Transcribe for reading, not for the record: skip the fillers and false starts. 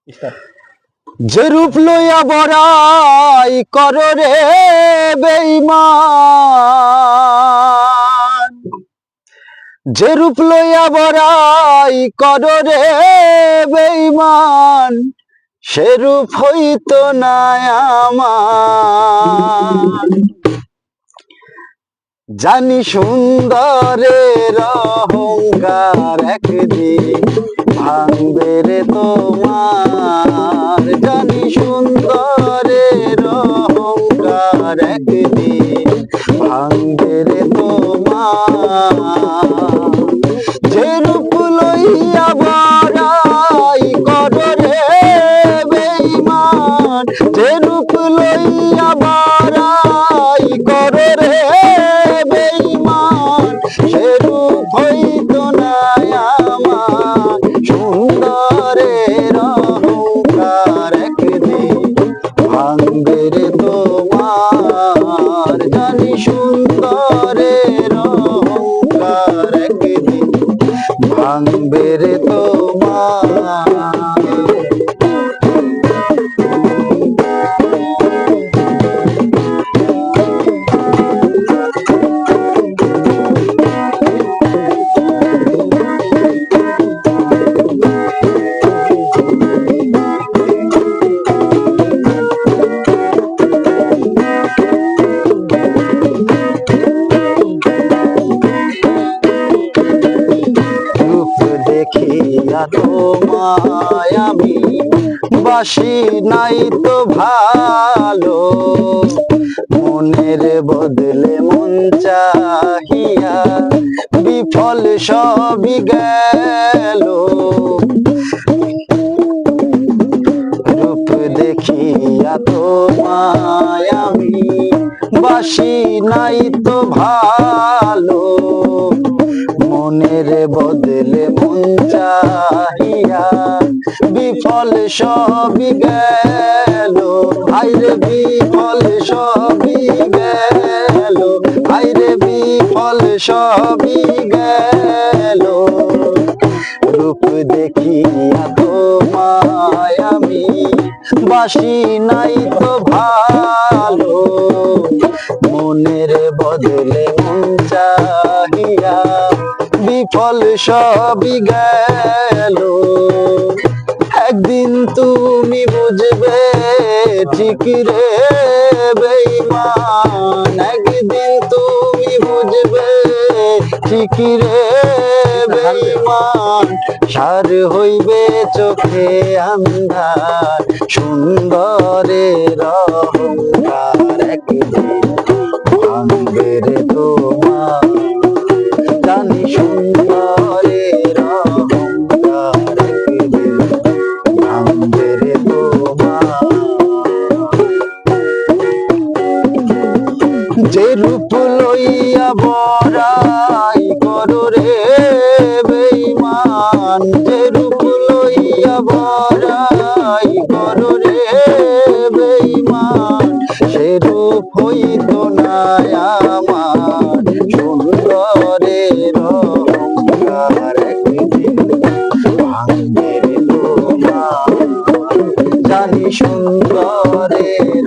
যে রূপ লইয়া বড়াই কর রে বেঈমান, যে রূপ লইয়া বড়াই কর রে বেঈমান, সে রূপ হইতো না আমার। জানি সুন্দরের অহংকার একদিন ভাঙবে রে তোমার, জানি সুন্দরের অহংকার একদিন ভাঙবে রে তোমার। যে রূপ লইয়া বড়াই কর রে বেঈমান, যে রূপ লইয়া বড়াই কর রে বেঈমান, সে রূপ হইতো না আমার। সুন্দরের অহংকার একদিন ভাঙবে রে তোমার, জানি সুন্দরের অহংকার একদিন ভাঙবে রে তোমার। দেখিয়া তোমায় আমি বাসি নাই তো ভালো, মনের বদলে মন চাহিয়া বিফল সবই গেল। রূপ দেখিয়া তোমায় আমি বাসি নাই তো ভালো, মনের বদলে মন চাহিয়া বিফল সবই গেল। আইরে বিফল সবই গেল, আইরে বিফল সবই গেল। রূপ দেখিয়া তোমায় আমি বাসি নাই তো ভালো, মনের বদলে মন চাহিয়া বিফল সবই গেল। একদিন তুমি বুঝবে ঠিক রে বেঈমান, একদিন তুমি বুঝবে ঠিক রে বেঈমান, সার হইবে চোখে আন্ধার। সুন্দরের অহংকার একদিন ভাঙবে রে তোমার, জানি সুন্দরের অহংকার একদিন ভাঙবে রে তোমার। যে রূপ লইয়া বড়াই কর রে বেঈমান, যে রূপ লইয়া বড়াই কর রে বেঈমান, সে রূপ হইতো না আমার। সুন্দরের অহংকার একদিন ভাঙবে রে তোমার, জানি সুন্দরের